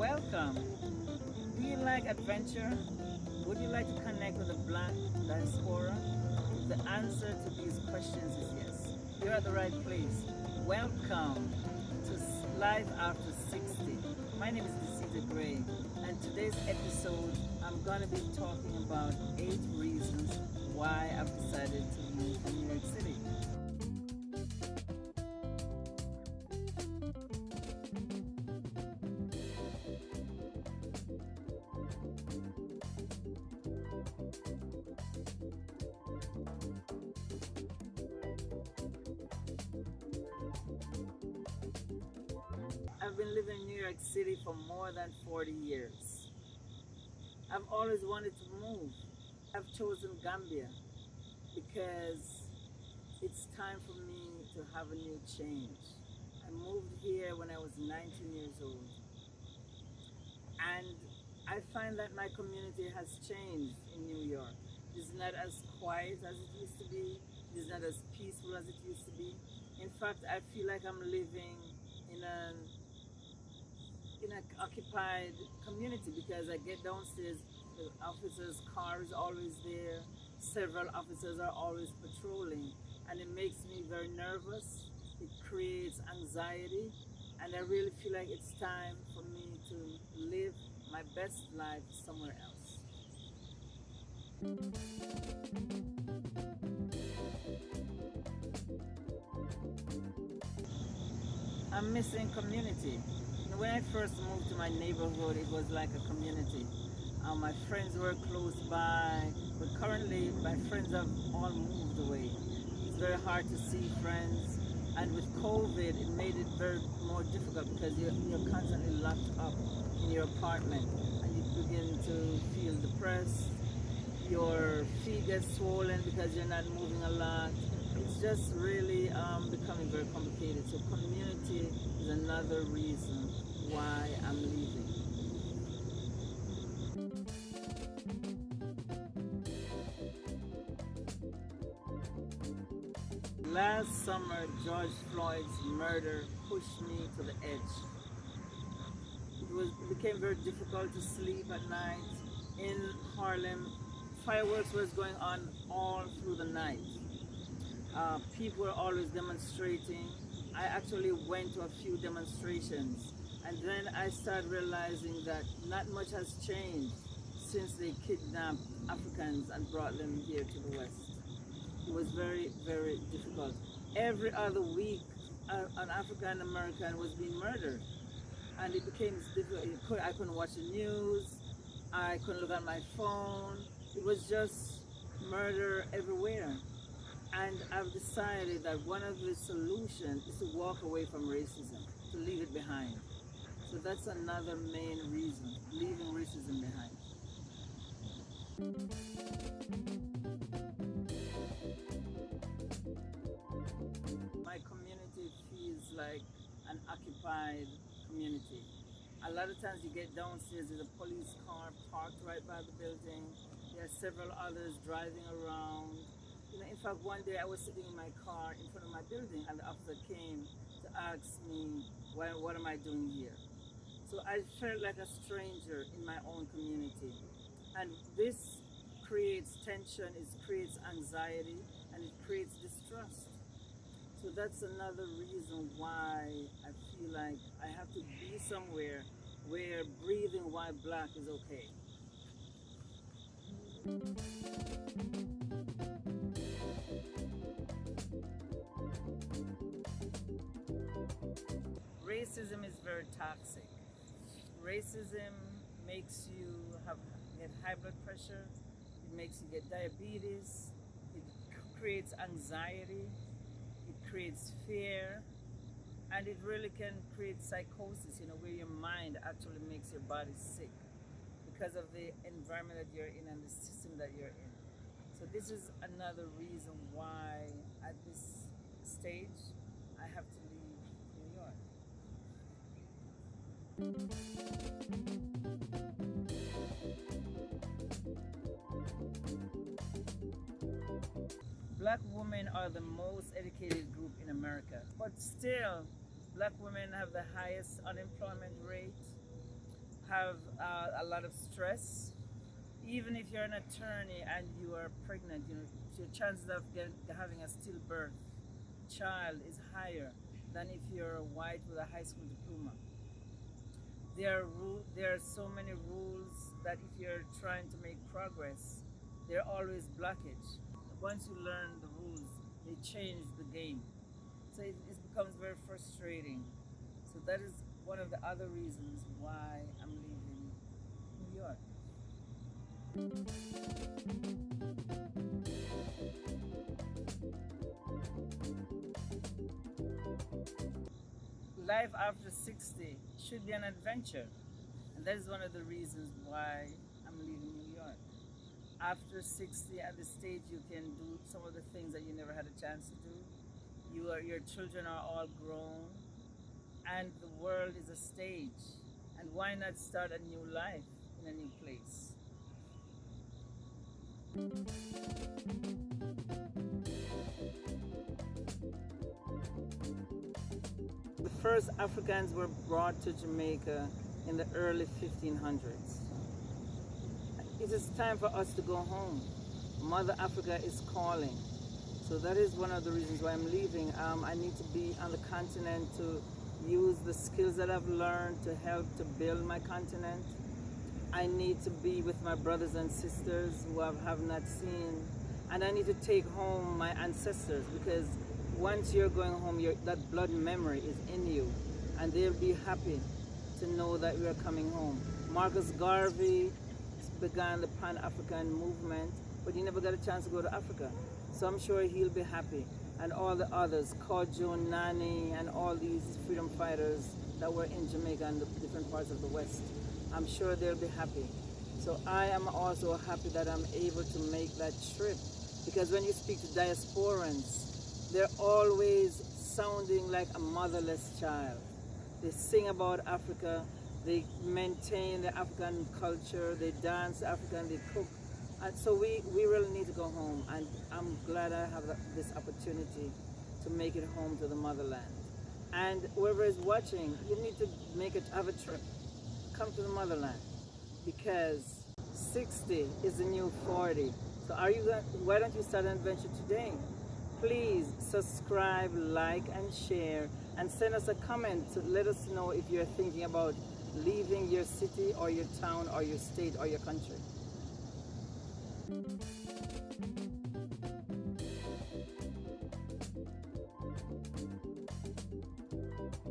Welcome. Do you like adventure? Would you like to connect with the Black diaspora? The answer to these questions is yes. You're at the right place. Welcome to Life After 60. My name is Giselle Gray, and today's episode I'm going to be talking about 8 reasons why I've decided to move to New York City. I've been living in New York City for more than 40 years. I've always wanted to move. I've chosen Gambia because it's time for me to have a new change. I moved here when I was 19 years old, and I find that my community has changed in New York. It's not as quiet as it used to be. It's not as peaceful as it used to be. In fact, I feel like I'm living in an occupied community because I get downstairs, the officer's car is always there, several officers are always patrolling, and it makes me very nervous. It creates anxiety, and I really feel like it's time for me to live my best life somewhere else. I'm missing community. When I first moved to my neighborhood, it was like a community. My friends were close by, but currently my friends have all moved away. It's very hard to see friends, and with COVID, it made it very more difficult because you're constantly locked up in your apartment, and you begin to feel depressed. Your feet get swollen because you're not moving a lot. It's just really becoming very complicated. So community is another reason why I'm leaving. Last summer, George Floyd's murder pushed me to the edge. It became very difficult to sleep at night. In Harlem, fireworks was going on all through the night. People were always demonstrating. I actually went to a few demonstrations, and then I started realizing that not much has changed since they kidnapped Africans and brought them here to the West. It was very, very difficult. Every other week, an African American was being murdered, and it became difficult. I couldn't watch the news. I couldn't look at my phone. It was just murder everywhere. And I've decided that one of the solutions is to walk away from racism, to leave it behind. So that's another main reason, leaving racism behind. My community feels like an occupied community. A lot of times you get downstairs, there's a police car parked right by the building. There are several others driving around. In fact, one day I was sitting in my car in front of my building, and the officer came to ask me, what am I doing here? So I felt like a stranger in my own community. And this creates tension, it creates anxiety, and it creates distrust. So that's another reason why I feel like I have to be somewhere where breathing while black is okay. Racism is very toxic. Racism makes you get high blood pressure, it makes you get diabetes, it creates anxiety, it creates fear, and it really can create psychosis, where your mind actually makes your body sick because of the environment that you're in and the system that you're in. So this is another reason why at this stage I have to leave New York. Black women are the most educated group in America, but still, black women have the highest unemployment rate. have a lot of stress. Even if you're an attorney and you are pregnant, your chances of having a stillbirth child is higher than if you're white with a high school diploma. There are so many rules that if you're trying to make progress, there are always blockage. Once you learn the rules, they change the game. So it becomes very frustrating. So that is one of the other reasons why I'm leaving New York. Life after 60 should be an adventure. And that is one of the reasons why I'm leaving New York. After 60, at the stage you can do some of the things that you never had a chance to do. Your children are all grown, and the world is a stage. And why not start a new life in a new place? The first Africans were brought to Jamaica in the early 1500s. It is time for us to go home. Mother Africa is calling. So that is one of the reasons why I'm leaving. I need to be on the continent to use the skills that I've learned to help to build my continent. I need to be with my brothers and sisters who I have not seen. And I need to take home my ancestors, because once you're going home, that blood memory is in you. And they'll be happy to know that we are coming home. Marcus Garvey began the Pan-African movement, but he never got a chance to go to Africa. So I'm sure he'll be happy. And all the others, Kojo, Nani, and all these freedom fighters that were in Jamaica and the different parts of the West, I'm sure they'll be happy. So I am also happy that I'm able to make that trip, because when you speak to diasporans, they're always sounding like a motherless child. They sing about Africa, they maintain the African culture, they dance African, they cook. And so we really need to go home, and I'm glad I have this opportunity to make it home to the motherland. And whoever is watching, you need to have a trip. Come to the motherland, because 60 is the new 40. So why don't you start an adventure today? Please subscribe, like, and share, and send us a comment to let us know if you're thinking about leaving your city or your town or your state or your country.